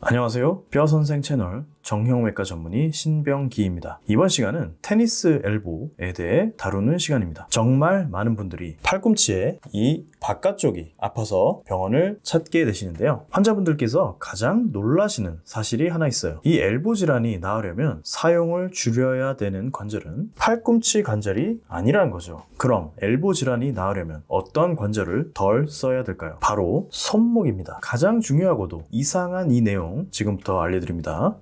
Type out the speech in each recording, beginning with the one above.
안녕하세요. 뼈선생 채널 정형외과 전문의 신병기입니다. 이번 시간은 테니스 엘보에 대해 다루는 시간입니다. 정말 많은 분들이 팔꿈치에 이 바깥쪽이 아파서 병원을 찾게 되시는데요. 환자분들께서 가장 놀라시는 사실이 하나 있어요. 이 엘보 질환이 나으려면 사용을 줄여야 되는 관절은 팔꿈치 관절이 아니라는 거죠. 그럼 엘보 질환이 나으려면 어떤 관절을 덜 써야 될까요? 바로 손목입니다. 가장 중요하고도 이상한 이 내용 지금부터 알려드립니다.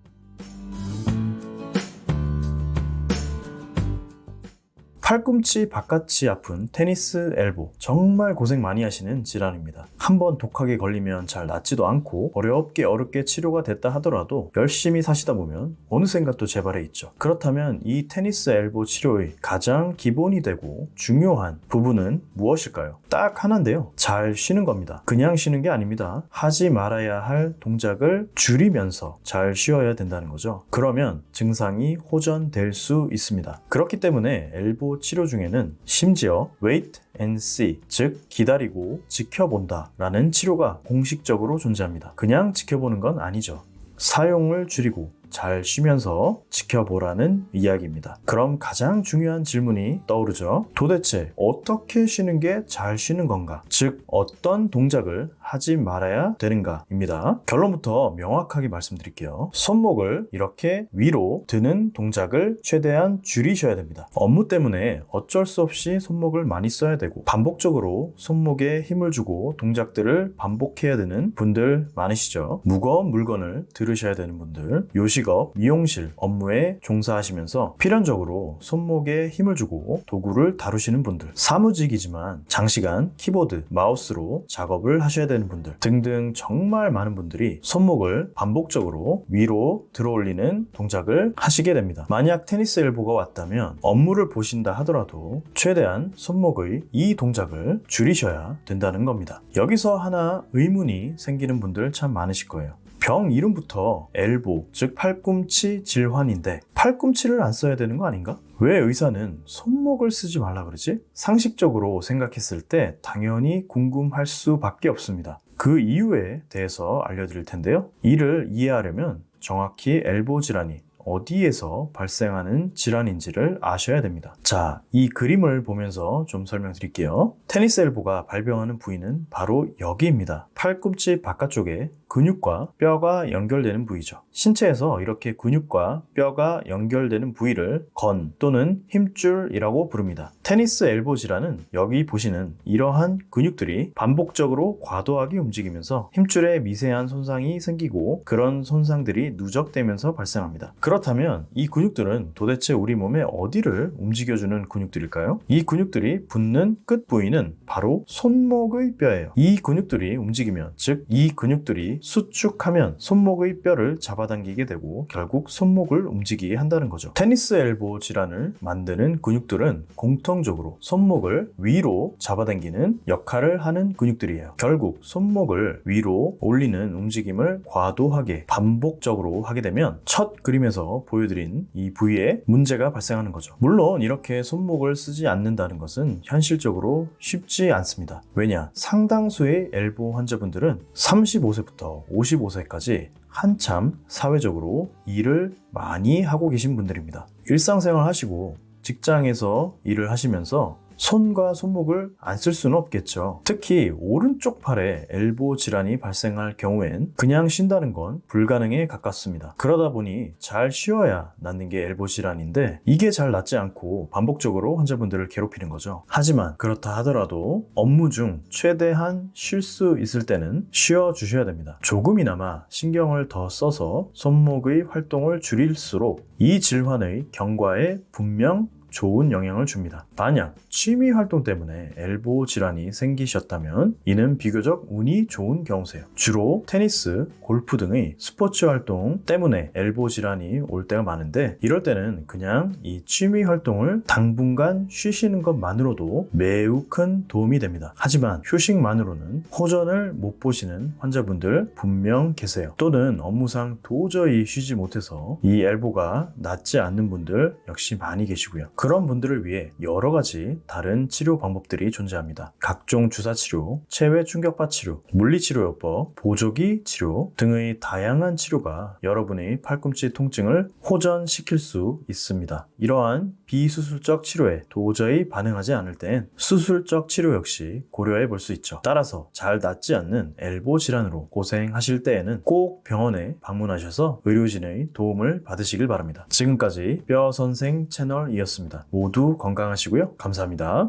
팔꿈치 바깥이 아픈 테니스 엘보, 정말 고생 많이 하시는 질환입니다. 한번 독하게 걸리면 잘 낫지도 않고 어렵게 치료가 됐다 하더라도 열심히 사시다 보면 어느샌가 또 재발해 있죠. 그렇다면 이 테니스 엘보 치료의 가장 기본이 되고 중요한 부분은 무엇일까요? 딱 하나인데요. 잘 쉬는 겁니다. 그냥 쉬는 게 아닙니다. 하지 말아야 할 동작을 줄이면서 잘 쉬어야 된다는 거죠. 그러면 증상이 호전될 수 있습니다. 그렇기 때문에 엘보 치료 중에는 심지어 wait and see, 즉 기다리고 지켜본다 라는 치료가 공식적으로 존재합니다. 그냥 지켜보는 건 아니죠. 사용을 줄이고 잘 쉬면서 지켜보라는 이야기입니다. 그럼 가장 중요한 질문이 떠오르죠. 도대체 어떻게 쉬는 게 잘 쉬는 건가? 즉 어떤 동작을 하지 말아야 되는가 입니다. 결론부터 명확하게 말씀드릴게요. 손목을 이렇게 위로 드는 동작을 최대한 줄이셔야 됩니다. 업무 때문에 어쩔 수 없이 손목을 많이 써야 되고 반복적으로 손목에 힘을 주고 동작들을 반복해야 되는 분들 많으시죠. 무거운 물건을 들으셔야 되는 분들, 요식업, 미용실 업무에 종사하시면서 필연적으로 손목에 힘을 주고 도구를 다루시는 분들, 사무직이지만 장시간 키보드, 마우스로 작업을 하셔야 되는 분들 등등 정말 많은 분들이 손목을 반복적으로 위로 들어올리는 동작을 하시게 됩니다. 만약 테니스 엘보가 왔다면 업무를 보신다 하더라도 최대한 손목의 이 동작을 줄이셔야 된다는 겁니다. 여기서 하나 의문이 생기는 분들 참 많으실 거예요. 병 이름부터 엘보, 즉 팔꿈치 질환인데 팔꿈치를 안 써야 되는 거 아닌가? 왜 의사는 손목을 쓰지 말라 그러지? 상식적으로 생각했을 때 당연히 궁금할 수밖에 없습니다. 그 이유에 대해서 알려드릴 텐데요. 이를 이해하려면 정확히 엘보 질환이 어디에서 발생하는 질환인지를 아셔야 됩니다. 자, 이 그림을 보면서 좀 설명드릴게요. 테니스 엘보가 발병하는 부위는 바로 여기입니다. 팔꿈치 바깥쪽에 근육과 뼈가 연결되는 부위죠. 신체에서 이렇게 근육과 뼈가 연결되는 부위를 건 또는 힘줄이라고 부릅니다. 테니스 엘보 질환은 여기 보시는 이러한 근육들이 반복적으로 과도하게 움직이면서 힘줄에 미세한 손상이 생기고 그런 손상들이 누적되면서 발생합니다. 그렇다면 이 근육들은 도대체 우리 몸의 어디를 움직여주는 근육들일까요? 이 근육들이 붙는 끝 부위는 바로 손목의 뼈예요. 이 근육들이 움직이면, 즉 이 근육들이 수축하면 손목의 뼈를 잡아당기게 되고 결국 손목을 움직이게 한다는 거죠. 테니스 엘보 질환을 만드는 근육들은 공통적으로 손목을 위로 잡아당기는 역할을 하는 근육들이에요. 결국 손목을 위로 올리는 움직임을 과도하게 반복적으로 하게 되면 첫 그림에서 보여드린 이 부위에 문제가 발생하는 거죠. 물론 이렇게 손목을 쓰지 않는다는 것은 현실적으로 쉽지 않습니다. 왜냐? 상당수의 엘보 환자분들은 35세부터 55세까지 한참 사회적으로 일을 많이 하고 계신 분들입니다. 일상생활 하시고 직장에서 일을 하시면서 손과 손목을 안 쓸 수는 없겠죠. 특히 오른쪽 팔에 엘보 질환이 발생할 경우엔 그냥 쉰다는 건 불가능에 가깝습니다. 그러다 보니 잘 쉬어야 낫는 게 엘보 질환인데 이게 잘 낫지 않고 반복적으로 환자분들을 괴롭히는 거죠. 하지만 그렇다 하더라도 업무 중 최대한 쉴 수 있을 때는 쉬어주셔야 됩니다. 조금이나마 신경을 더 써서 손목의 활동을 줄일수록 이 질환의 경과에 분명 좋은 영향을 줍니다. 만약 취미 활동 때문에 엘보 질환이 생기셨다면 이는 비교적 운이 좋은 경우세요. 주로 테니스, 골프 등의 스포츠 활동 때문에 엘보 질환이 올 때가 많은데 이럴 때는 그냥 이 취미 활동을 당분간 쉬시는 것만으로도 매우 큰 도움이 됩니다. 하지만 휴식만으로는 호전을 못 보시는 환자분들 분명 계세요. 또는 업무상 도저히 쉬지 못해서 이 엘보가 낫지 않는 분들 역시 많이 계시고요. 그런 분들을 위해 여러 가지 다른 치료 방법들이 존재합니다. 각종 주사 치료, 체외 충격파 치료, 물리치료요법, 보조기 치료 등의 다양한 치료가 여러분의 팔꿈치 통증을 호전시킬 수 있습니다. 이러한 비수술적 치료에 도저히 반응하지 않을 땐 수술적 치료 역시 고려해 볼 수 있죠. 따라서 잘 낫지 않는 엘보 질환으로 고생하실 때에는 꼭 병원에 방문하셔서 의료진의 도움을 받으시길 바랍니다. 지금까지 뼈선생 채널이었습니다. 모두 건강하시고요. 감사합니다.